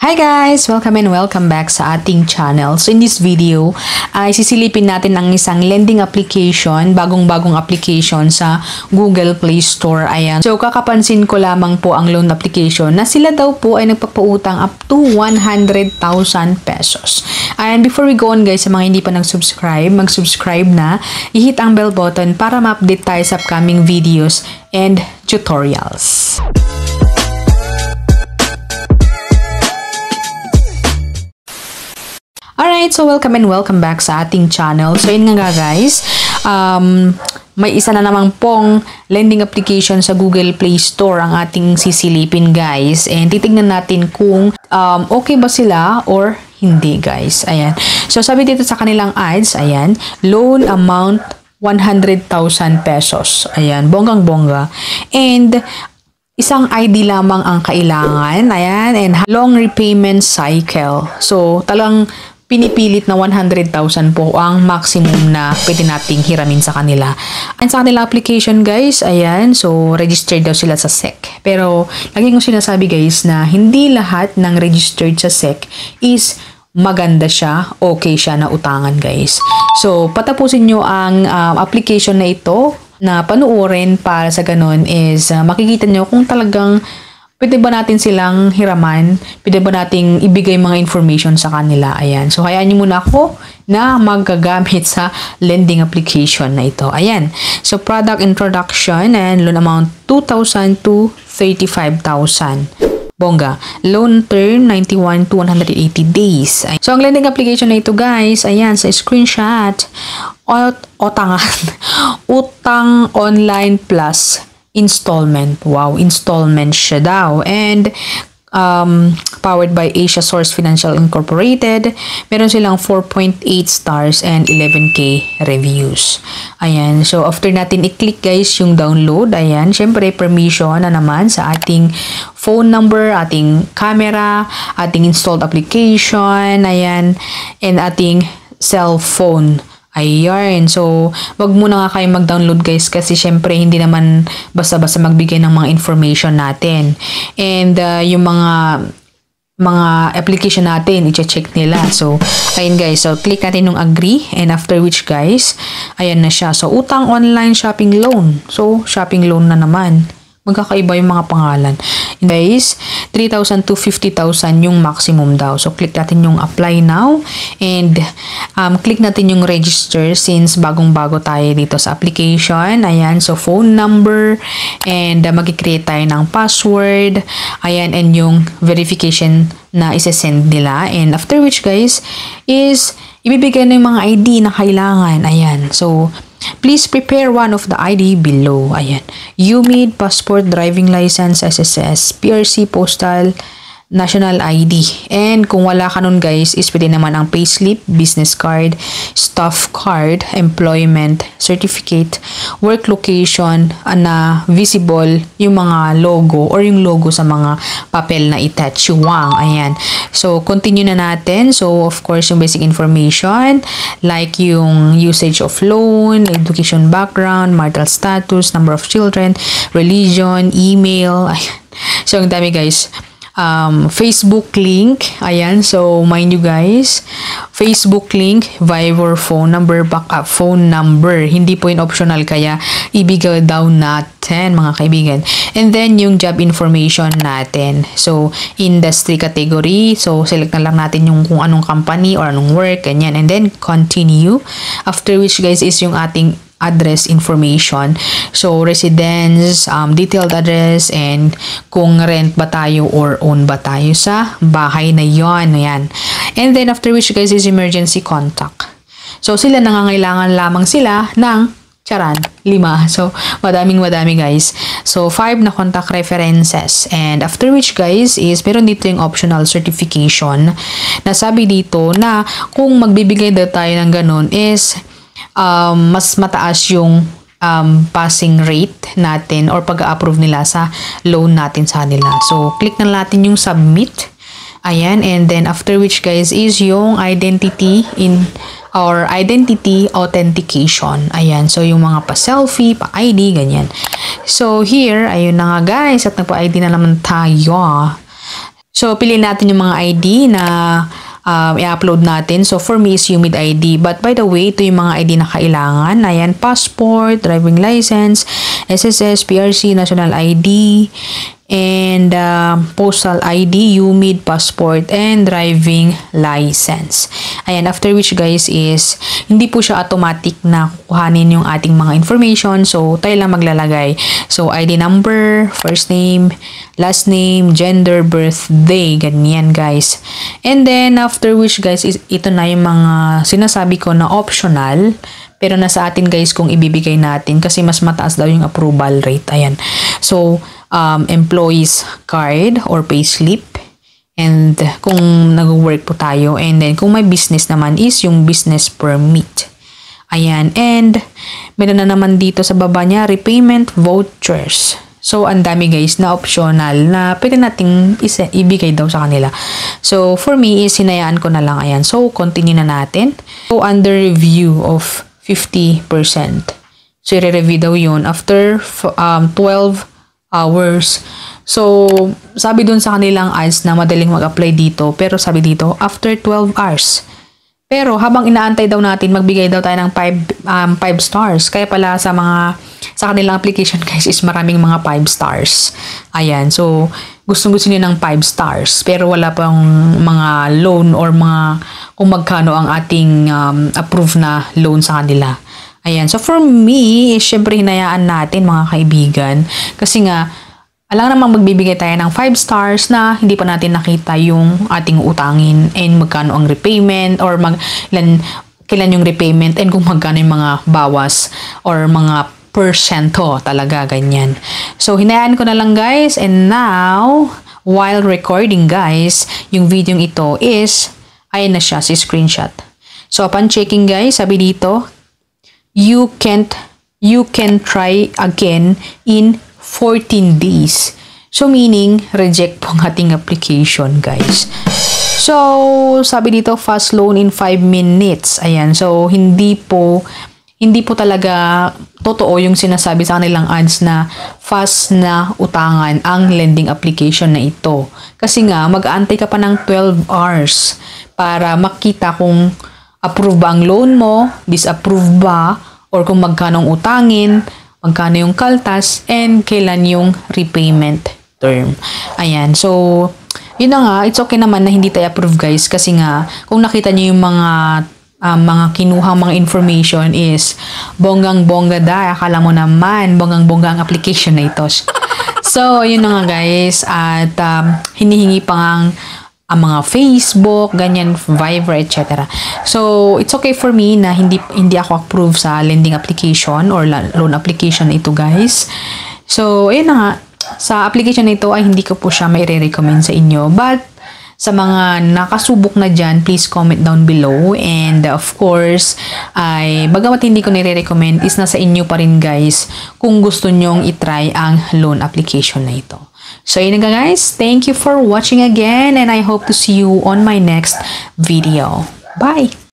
Hi guys! Welcome and welcome back sa ating channel. So in this video, ay sisilipin natin ang isang lending application, bagong-bagong application sa Google Play Store. Ayan. So kakapansin ko lamang po ang loan application na sila daw po ay nagpapautang up to 100,000 pesos. And before we go on guys, sa mga hindi pa nag-subscribe, mag-subscribe na, i-hit ang bell button para ma-update tayo sa upcoming videos and tutorials. Alright, so welcome and welcome back sa ating channel. So yun nga guys, may isa na namang pong lending application sa Google Play Store ang ating sisilipin guys. And titignan natin kung okay ba sila or hindi guys. Ayan. So sabi dito sa kanilang ads, ayan, loan amount 100,000 pesos. Ayan, bonggang-bongga. And isang ID lamang ang kailangan. Ayan, and long repayment cycle. So talagang pinipilit na 100,000 po ang maximum na pwede nating hiramin sa kanila. And sa kanila application guys, ayan, so registered daw sila sa SEC. Pero lagi kong sinasabi guys na hindi lahat ng registered sa SEC is maganda siya, okay siya na utangan guys. So patapusin nyo ang application na ito na panuorin para sa ganun is makikita nyo kung talagang pwede ba natin silang hiraman? Pwede ba nating ibigay mga information sa kanila? Ayan. So, hayaan nyo muna ako na magagamit sa lending application na ito. Ayan. So, product introduction and loan amount 2,000 to 35,000. Bongga. Loan term 91 to 180 days. So, ang lending application na ito guys, ayan, sa screenshot, Utang Online Plus installment. Wow, installment siya daw. And powered by Asia Source Financial Incorporated. Meron silang 4.8 stars and 11K reviews. Ayan. So, after natin i-click guys yung download, ayan, syempre permission na naman sa ating phone number, ating camera, ating installed application, ayan, and ating cell phone. Ayan. So, wag muna nga kayo mag-download guys kasi syempre hindi naman basta-basta magbigay ng mga information natin. And yung mga application natin, i-check nila. So, ayun guys. So, click natin yung agree and after which guys, ayan na siya. So, utang online shopping loan. So, shopping loan na naman. Magkakaiba yung mga pangalan. Guys, 3,000 to 50,000 yung maximum daw. So, click natin yung apply now. And, click natin yung register since bagong-bago tayo dito sa application. Ayan, so phone number. And, mag-create tayo ng password. Ayan, and yung verification na isa-send nila. And, after which guys, is ibibigay na yung mga ID na kailangan. Ayan, so please prepare one of the ID below. Ayan. UMID, passport, driving license, SSS, PRC, postal, national ID. And kung wala ka nun guys, is pwede naman ang payslip, business card, staff card, employment, certificate, work location, na visible yung mga logo or yung logo sa mga papel na attach. Ayan. So, continue na natin. So, of course, yung basic information like yung usage of loan, education background, marital status, number of children, religion, email. Ayan. So, ang dami guys. Facebook link, ayan, so mind you guys, Facebook link, Viber phone number, backup phone number, hindi po yun optional kaya ibigay daw natin mga kaibigan. And then yung job information natin, so industry category, so select na lang natin yung kung anong company or anong work, ganyan, and then continue, after which guys is yung ating address information. So, residence, detailed address, and kung rent ba tayo or own ba tayo sa bahay na yon. Ayan. And then, after which guys is emergency contact. So, sila nangangailangan lamang sila ng 5. So, madaming-madami guys. So, 5 na contact references. And after which guys is meron dito yung optional certification na sabi dito na kung magbibigay daw tayo ng ganun is mas mataas yung passing rate natin or pag-approve nila sa loan natin sa nila. So, click na natin yung submit. Ayan. And then, after which guys is yung identity authentication. Ayan. So, yung mga pa-selfie, pa-ID, ganyan. So, here, ayun na nga guys. At nagpa-ID na naman tayo. So, piliin natin yung mga ID na i-upload natin. So, for me is UMID ID. But by the way, ito yung mga ID na kailangan. Ayan, passport, driving license, SSS, PRC, national ID, and postal ID, UMID, passport, and driving license. Ayan, after which guys is, hindi po siya automatic na kukuhanin yung ating mga information. So, tayo lang maglalagay. So, ID number, first name, last name, gender, birthday, ganyan guys. And then, after which guys, is ito na yung mga sinasabi ko na optional. Pero nasa atin guys kung ibibigay natin kasi mas mataas daw yung approval rate. Ayan. So, employees card or payslip. And kung nag-work po tayo. And then, kung may business naman is yung business permit. Ayan. And, meron na naman dito sa baba niya, repayment vouchers. So, ang dami guys na optional na pwede nating ibigay daw sa kanila. So, for me is hinayaan ko na lang. Ayan. So, continue na natin. So, under review of 50%. So, i-review daw yun after 12 hours. So, sabi dun sa kanilang ads na madaling mag-apply dito. Pero sabi dito, after 12 hours. Pero habang inaantay daw natin, magbigay daw tayo ng 5 stars. Kaya pala sa kanilang application guys is maraming mga 5 stars. Ayan. So, gustong-gusto niyo ng 5 stars. Pero wala pang mga loan or mga kung magkano ang ating approved na loan sa kanila. Ayan. So, for me, syempre hinayaan natin mga kaibigan. Kasi nga, alam namang magbibigay tayo ng 5 stars na hindi pa natin nakita yung ating utangin and magkano ang repayment or kailan yung repayment and kung magkano yung mga bawas or mga persento talaga, ganyan. So, hinayaan ko na lang guys, and now, while recording guys, yung video ito is, ayan na siya, si screenshot. So, upon checking guys, sabi dito, you can try again in 14 days. So, meaning, reject po ang ating application, guys. So, sabi dito, fast loan in 5 minutes. Ayan. So, hindi po talaga totoo yung sinasabi sa kanilang ads na fast na utangan ang lending application na ito. Kasi nga, mag-aantay ka pa ng 12 hours para makita kung approve ba ang loan mo, disapprove ba, or kung magkano ang utangin, magkano yung kaltas, and kailan yung repayment term. Ayan. So, yun na nga, it's okay naman na hindi tayo approve guys kasi nga, kung nakita nyo yung mga kinuhang mga information is bonggang-bongga akala mo naman, bonggang-bongga ang application na ito. So, yun na nga guys, at hinihingi pa ang mga Facebook, ganyan, Viber, etc. So, it's okay for me na hindi ako approve sa lending application or loan application ito, guys. So, ayun na nga. Sa application na ito ay hindi ko po siya may re-recommend sa inyo. But, sa mga nakasubok na dyan, please comment down below. And, of course, ay bagamat hindi ko nire-recommend, is nasa inyo pa rin, guys, kung gusto nyong itry ang loan application na ito. So, yun nga guys. Thank you for watching again and I hope to see you on my next video. Bye!